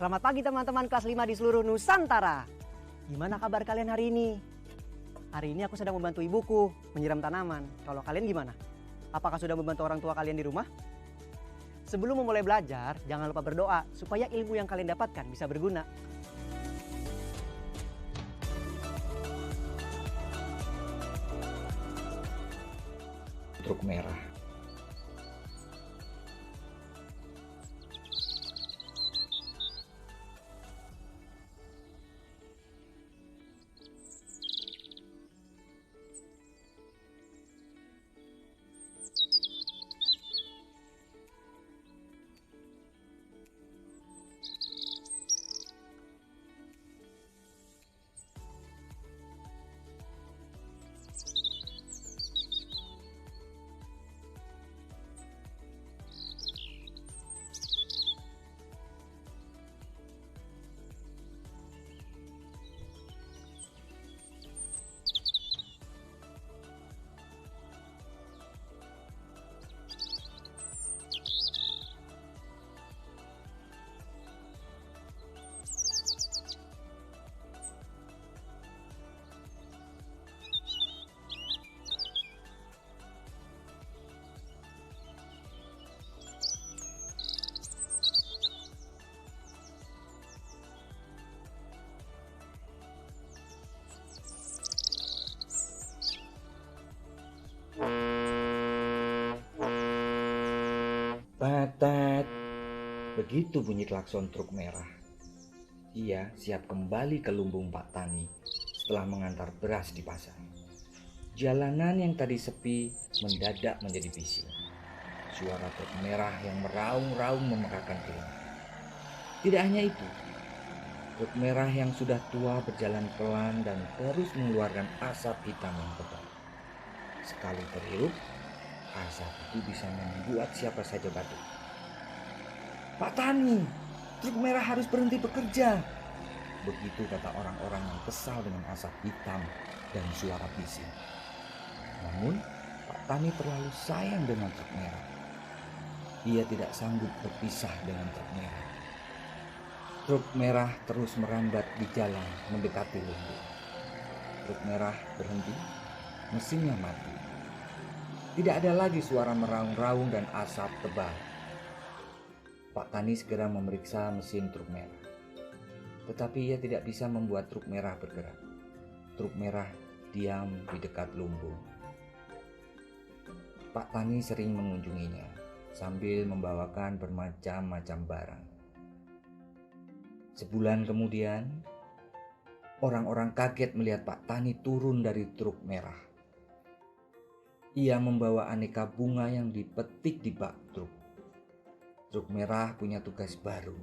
Selamat pagi teman-teman kelas 5 di seluruh Nusantara. Gimana kabar kalian hari ini? Hari ini aku sedang membantu ibuku menyiram tanaman. Kalau kalian gimana? Apakah sudah membantu orang tua kalian di rumah? Sebelum memulai belajar, jangan lupa berdoa supaya ilmu yang kalian dapatkan bisa berguna. Truk merah. Tat, begitu bunyi klakson truk merah. Ia siap kembali ke lumbung Pak Tani setelah mengantar beras di pasar. Jalanan yang tadi sepi mendadak menjadi bising. Suara truk merah yang meraung-raung memekakan telinga. Tidak hanya itu, truk merah yang sudah tua berjalan pelan dan terus mengeluarkan asap hitam yang tebal. Sekali terhirup, asap itu bisa membuat siapa saja batuk. Pak Tani, truk merah harus berhenti bekerja. Begitu kata orang-orang yang kesal dengan asap hitam dan suara bising. Namun, Pak Tani terlalu sayang dengan truk merah. Ia tidak sanggup berpisah dengan truk merah. Truk merah terus merambat di jalan mendekati lumbung. Truk merah berhenti, mesinnya mati. Tidak ada lagi suara meraung-raung dan asap tebal. Pak Tani segera memeriksa mesin truk merah. Tetapi ia tidak bisa membuat truk merah bergerak. Truk merah diam di dekat lumbung. Pak Tani sering mengunjunginya sambil membawakan bermacam-macam barang. Sebulan kemudian, orang-orang kaget melihat Pak Tani turun dari truk merah. Ia membawa aneka bunga yang dipetik di bak truk. Truk merah punya tugas baru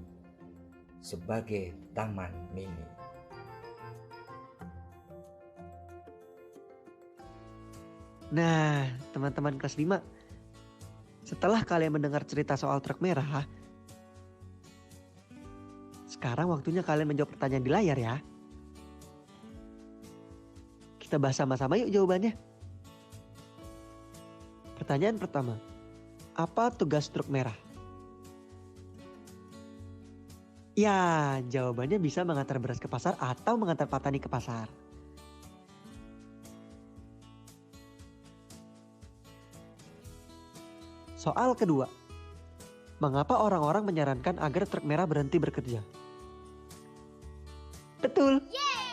sebagai taman mini. Nah, teman-teman kelas 5, Setelah kalian mendengar cerita soal truk merah, sekarang waktunya kalian menjawab pertanyaan di layar ya. Kita bahas sama-sama yuk jawabannya. Pertanyaan pertama, apa tugas truk merah? Ya, jawabannya bisa mengantar beras ke pasar atau mengantar petani ke pasar. Soal kedua, mengapa orang-orang menyarankan agar truk merah berhenti bekerja? Betul,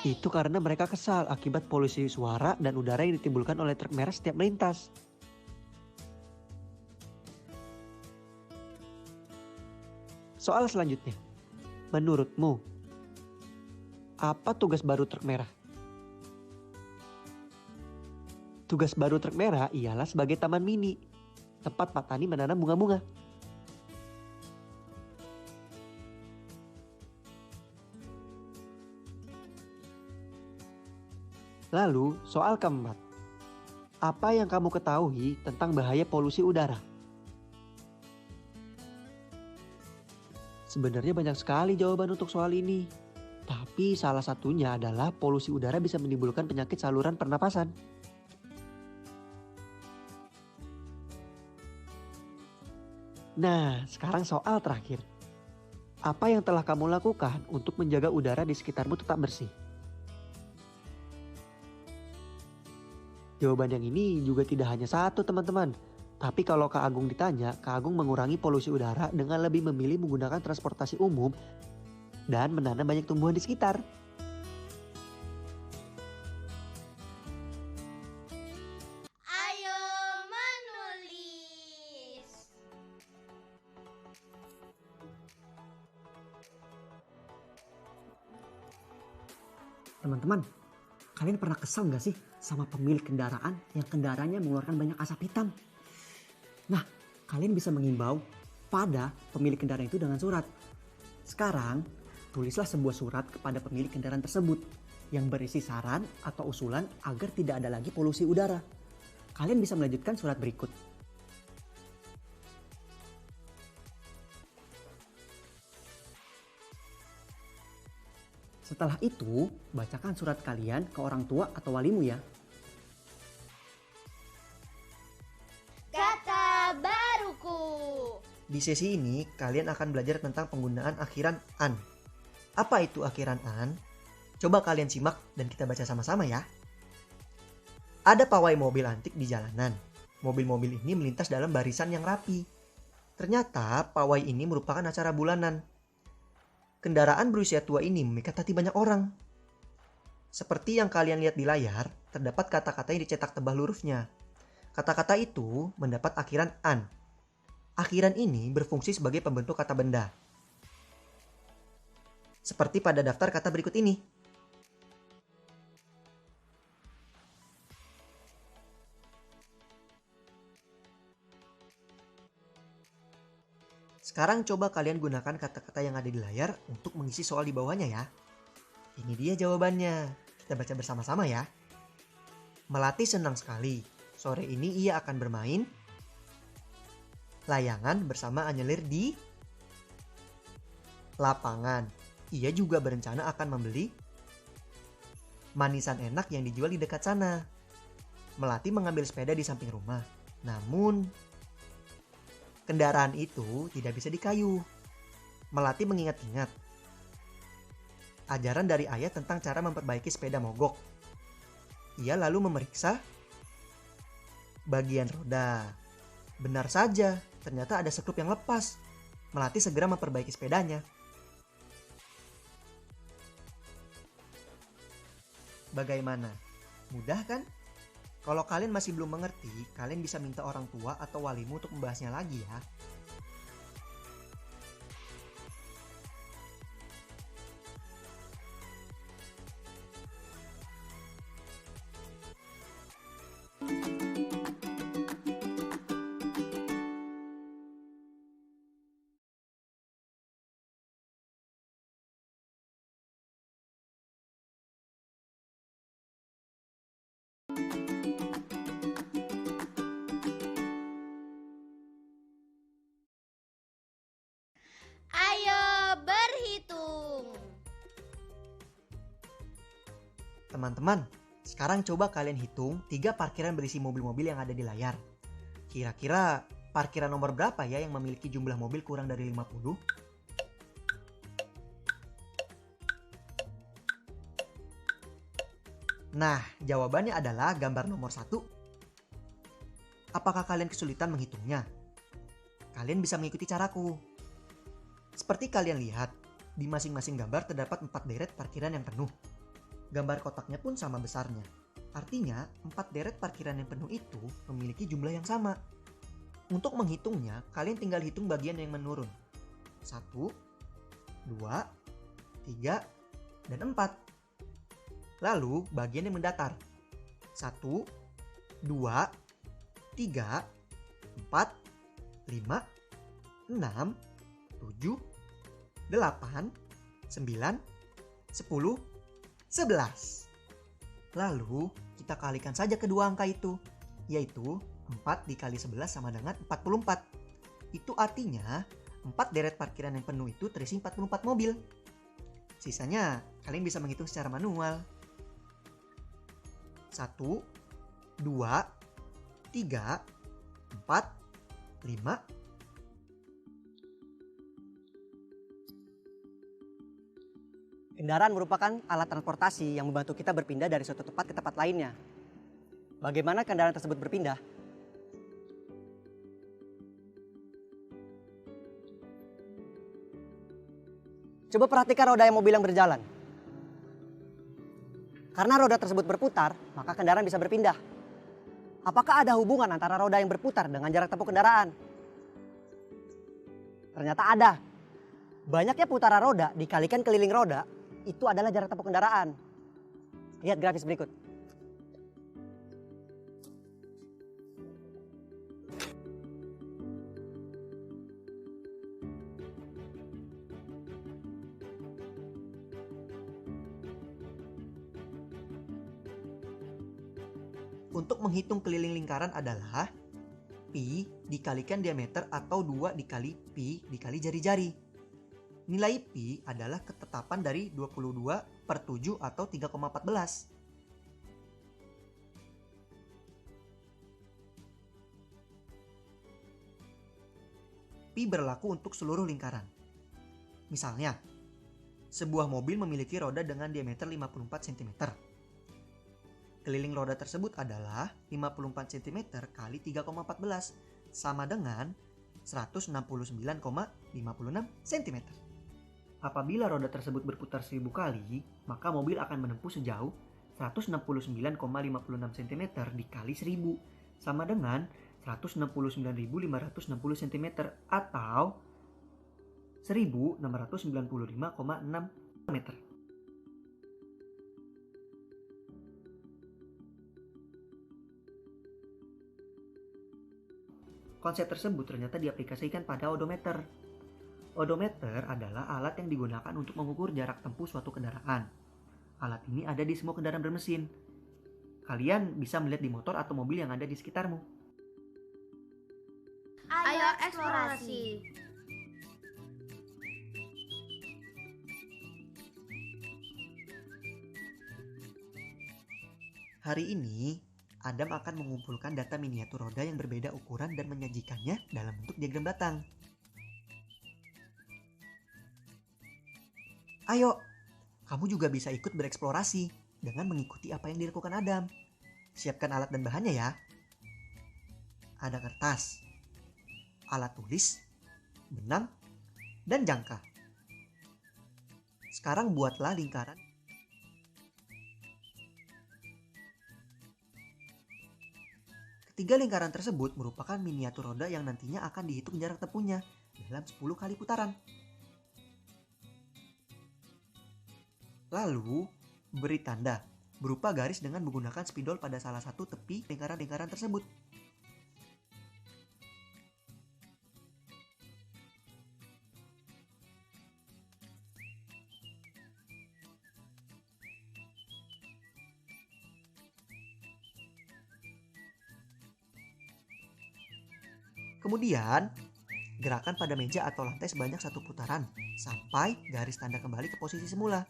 itu karena mereka kesal akibat polusi suara dan udara yang ditimbulkan oleh truk merah setiap melintas. Soal selanjutnya, menurutmu, apa tugas baru truk merah? Tugas baru truk merah ialah sebagai taman mini, tempat petani menanam bunga-bunga. Lalu, soal keempat. Apa yang kamu ketahui tentang bahaya polusi udara? Sebenarnya banyak sekali jawaban untuk soal ini. Tapi salah satunya adalah polusi udara bisa menimbulkan penyakit saluran pernapasan. Nah, sekarang soal terakhir. Apa yang telah kamu lakukan untuk menjaga udara di sekitarmu tetap bersih? Jawaban yang ini juga tidak hanya satu teman-teman. Tapi kalau Kak Agung ditanya, Kak Agung mengurangi polusi udara dengan lebih memilih menggunakan transportasi umum dan menanam banyak tumbuhan di sekitar. Ayo menulis. Teman-teman, kalian pernah kesal nggak sih sama pemilik kendaraan yang kendaraannya mengeluarkan banyak asap hitam? Nah, kalian bisa mengimbau pada pemilik kendaraan itu dengan surat. Sekarang, tulislah sebuah surat kepada pemilik kendaraan tersebut yang berisi saran atau usulan agar tidak ada lagi polusi udara. Kalian bisa melanjutkan surat berikut. Setelah itu, bacakan surat kalian ke orang tua atau walimu ya. Kata baruku. Di sesi ini, kalian akan belajar tentang penggunaan akhiran an. Apa itu akhiran an? Coba kalian simak dan kita baca sama-sama ya. Ada pawai mobil antik di jalanan. Mobil-mobil ini melintas dalam barisan yang rapi. Ternyata pawai ini merupakan acara bulanan. Kendaraan berusia tua ini memikat hati banyak orang. Seperti yang kalian lihat di layar, terdapat kata-kata yang dicetak tebal hurufnya. Kata-kata itu mendapat akhiran an. Akhiran ini berfungsi sebagai pembentuk kata benda. Seperti pada daftar kata berikut ini. Sekarang coba kalian gunakan kata-kata yang ada di layar untuk mengisi soal di bawahnya ya. Ini dia jawabannya. Kita baca bersama-sama ya. Melati senang sekali. Sore ini ia akan bermain layangan bersama Anyelir di lapangan. Ia juga berencana akan membeli manisan enak yang dijual di dekat sana. Melati mengambil sepeda di samping rumah. Namun kendaraan itu tidak bisa dikayu. Melati mengingat-ingat ajaran dari ayah tentang cara memperbaiki sepeda mogok. Ia lalu memeriksa bagian roda. Benar saja, ternyata ada sekrup yang lepas. Melati segera memperbaiki sepedanya. Bagaimana? Mudah kan? Kalau kalian masih belum mengerti, kalian bisa minta orang tua atau walimu untuk membahasnya lagi ya. Teman-teman, sekarang coba kalian hitung 3 parkiran berisi mobil-mobil yang ada di layar. Kira-kira parkiran nomor berapa ya yang memiliki jumlah mobil kurang dari 50? Nah, jawabannya adalah gambar nomor 1. Apakah kalian kesulitan menghitungnya? Kalian bisa mengikuti caraku. Seperti kalian lihat, di masing-masing gambar terdapat 4 deret parkiran yang penuh. Gambar kotaknya pun sama besarnya. Artinya, 4 deret parkiran yang penuh itu memiliki jumlah yang sama. Untuk menghitungnya, kalian tinggal hitung bagian yang menurun. 1, 2, 3, dan 4. Lalu, bagian yang mendatar. 1, 2, 3, 4, 5, 6, 7, 8, 9, 10, 11. Lalu, kita kalikan saja kedua angka itu, yaitu 4 dikali 11 sama dengan 44. Itu artinya, 4 deret parkiran yang penuh itu terisi 44 mobil. Sisanya, kalian bisa menghitung secara manual. 1, 2, 3, 4, 5. Kendaraan merupakan alat transportasi yang membantu kita berpindah dari suatu tempat ke tempat lainnya. Bagaimana kendaraan tersebut berpindah? Coba perhatikan roda mobil yang berjalan. Karena roda tersebut berputar, maka kendaraan bisa berpindah. Apakah ada hubungan antara roda yang berputar dengan jarak tempuh kendaraan? Ternyata ada. Banyaknya putaran roda dikalikan keliling roda, itu adalah jarak tempuh kendaraan. Lihat grafis berikut. Untuk menghitung keliling lingkaran adalah pi dikalikan diameter atau 2 dikali pi dikali jari-jari. Nilai pi adalah ketetapan dari 22/7 atau 3,14. Pi berlaku untuk seluruh lingkaran. Misalnya, sebuah mobil memiliki roda dengan diameter 54 cm. Keliling roda tersebut adalah 54 cm kali 3,14 sama dengan 169,56 cm. Apabila roda tersebut berputar 1000 kali, maka mobil akan menempuh sejauh 169,56 cm dikali 1000 sama dengan 169.560 cm atau 1695,6 meter. Konsep tersebut ternyata diaplikasikan pada odometer. Odometer adalah alat yang digunakan untuk mengukur jarak tempuh suatu kendaraan. Alat ini ada di semua kendaraan bermesin. Kalian bisa melihat di motor atau mobil yang ada di sekitarmu. Ayo eksplorasi. Hari ini, Adam akan mengumpulkan data miniatur roda yang berbeda ukuran dan menyajikannya dalam bentuk diagram batang. Ayo, kamu juga bisa ikut bereksplorasi dengan mengikuti apa yang dilakukan Adam. Siapkan alat dan bahannya ya. Ada kertas, alat tulis, benang, dan jangka. Sekarang buatlah lingkaran. Ketiga lingkaran tersebut merupakan miniatur roda yang nantinya akan dihitung jarak tempuhnya dalam 10 kali putaran. Lalu, beri tanda berupa garis dengan menggunakan spidol pada salah satu tepi lingkaran-lingkaran tersebut. Kemudian, gerakan pada meja atau lantai sebanyak 1 putaran sampai garis tanda kembali ke posisi semula.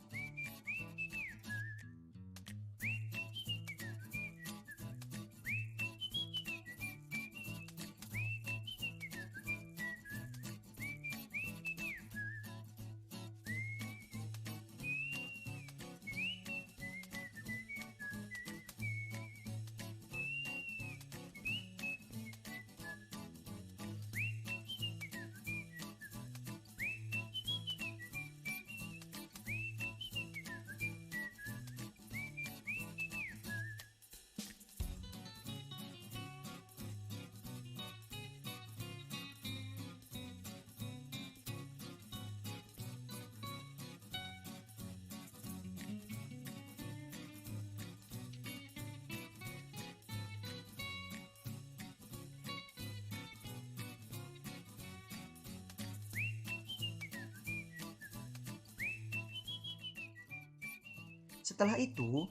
Setelah itu,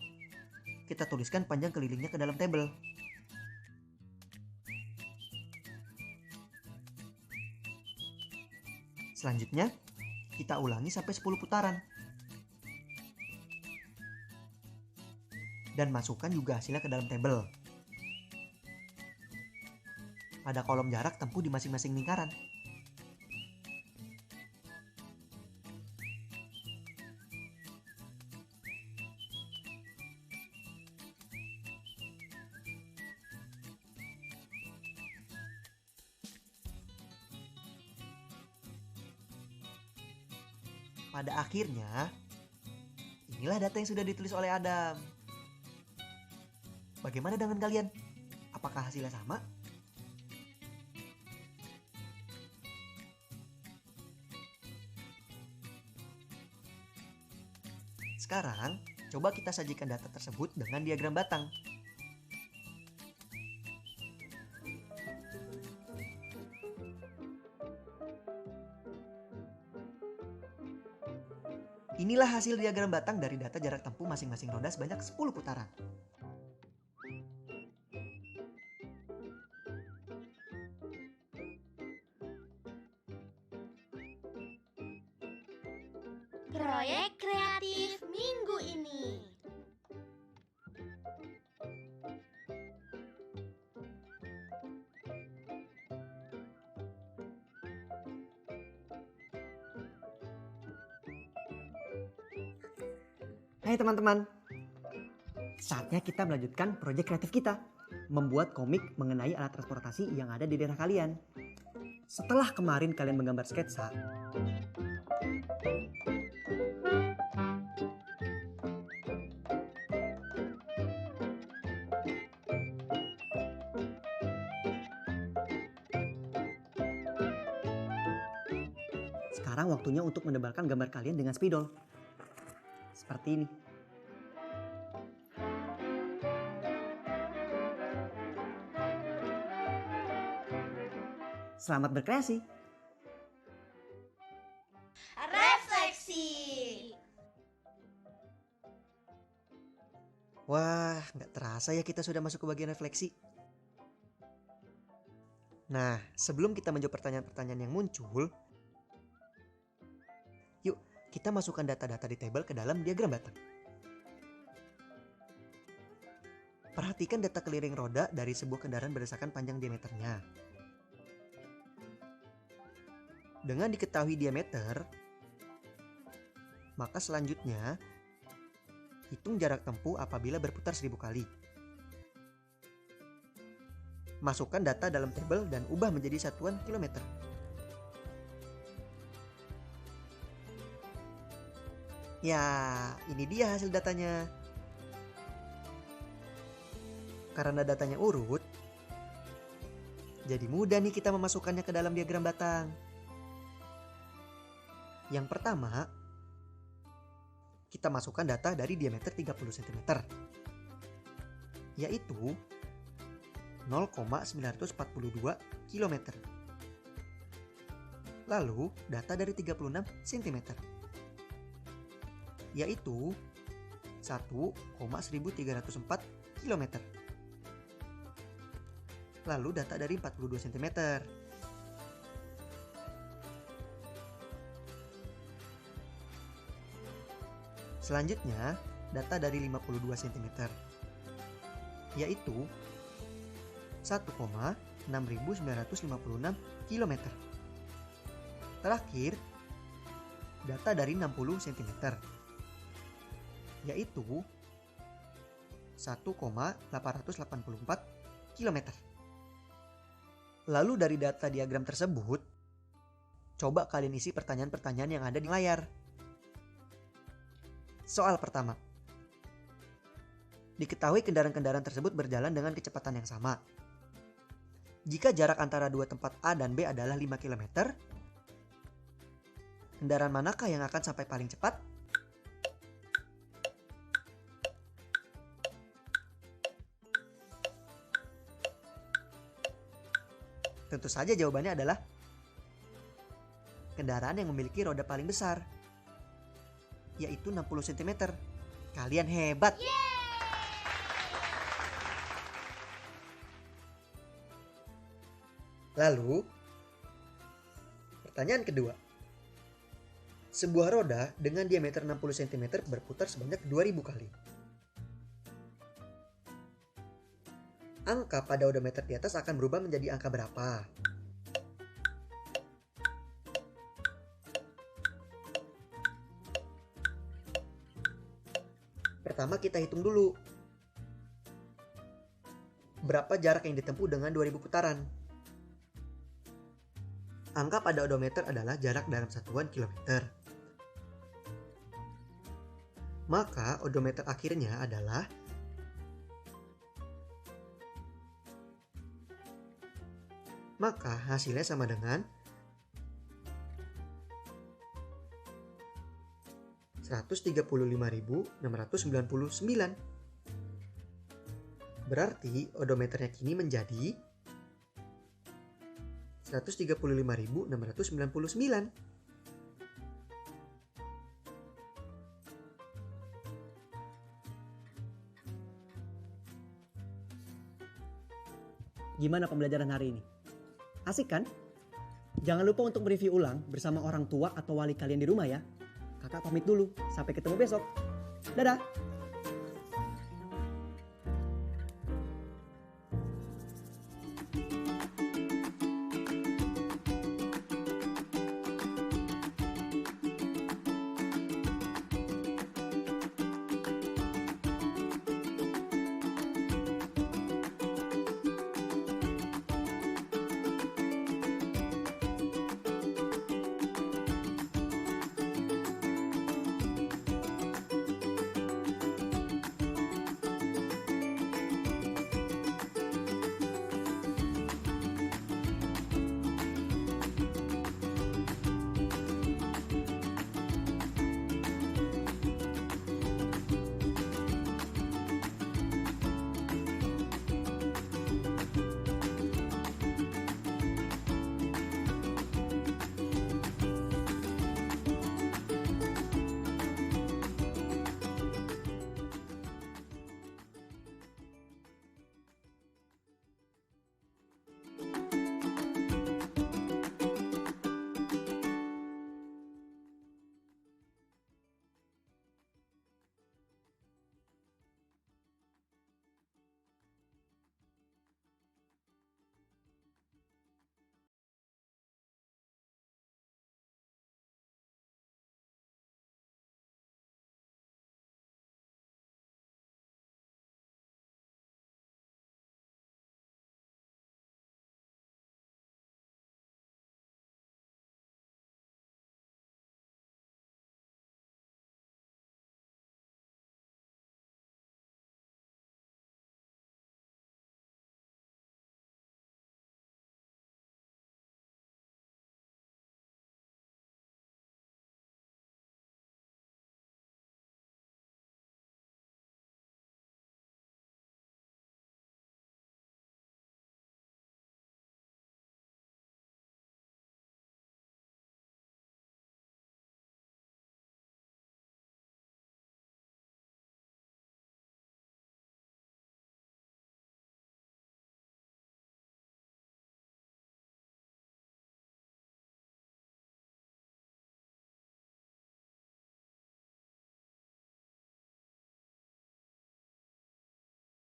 kita tuliskan panjang kelilingnya ke dalam tabel. Selanjutnya, kita ulangi sampai 10 putaran. Dan masukkan juga hasilnya ke dalam tabel. Pada kolom jarak tempuh di masing-masing lingkaran. Pada akhirnya, inilah data yang sudah ditulis oleh Adam. Bagaimana dengan kalian? Apakah hasilnya sama? Sekarang, coba kita sajikan data tersebut dengan diagram batang. Inilah hasil diagram batang dari data jarak tempuh masing-masing roda sebanyak 10 putaran. Proyek kreatif minggu ini. Hai teman-teman, saatnya kita melanjutkan proyek kreatif kita, membuat komik mengenai alat transportasi yang ada di daerah kalian. Setelah kemarin kalian menggambar sketsa, sekarang waktunya untuk menebalkan gambar kalian dengan spidol. Seperti ini. Selamat berkreasi. Refleksi. Wah, nggak terasa ya kita sudah masuk ke bagian refleksi. Nah, sebelum kita menjawab pertanyaan-pertanyaan yang muncul, yuk kita masukkan data-data di tabel ke dalam diagram batang. Perhatikan data keliling roda dari sebuah kendaraan berdasarkan panjang diameternya. Dengan diketahui diameter, maka selanjutnya hitung jarak tempuh apabila berputar 1000 kali. Masukkan data dalam tabel dan ubah menjadi satuan kilometer. Ya, ini dia hasil datanya. Karena datanya urut, jadi mudah nih kita memasukkannya ke dalam diagram batang. Yang pertama, kita masukkan data dari diameter 30 cm, yaitu 0,942 km. Lalu data dari 36 cm, yaitu 1,1304 km. Lalu data dari 42 cm, selanjutnya data dari 52 cm, yaitu 1,6956 km. Terakhir, data dari 60 cm, yaitu 1,884 km. Lalu dari data diagram tersebut, coba kalian isi pertanyaan-pertanyaan yang ada di layar. Soal pertama. Diketahui kendaraan-kendaraan tersebut berjalan dengan kecepatan yang sama. Jika jarak antara dua tempat A dan B adalah 5 km, kendaraan manakah yang akan sampai paling cepat? Tentu saja jawabannya adalah kendaraan yang memiliki roda paling besar, yaitu 60 cm. Kalian hebat. Lalu, pertanyaan kedua. Sebuah roda dengan diameter 60 cm berputar sebanyak 2000 kali. Angka pada odometer di atas akan berubah menjadi angka berapa? Pertama kita hitung dulu. Berapa jarak yang ditempuh dengan 2000 putaran? Angka pada odometer adalah jarak dalam satuan kilometer. Maka odometer akhirnya adalah hasilnya sama dengan 135.699. Berarti odometernya kini menjadi 135.699. Gimana pembelajaran hari ini? Asik kan? Jangan lupa untuk mereview ulang bersama orang tua atau wali kalian di rumah ya. Kakak pamit dulu, sampai ketemu besok. Dadah!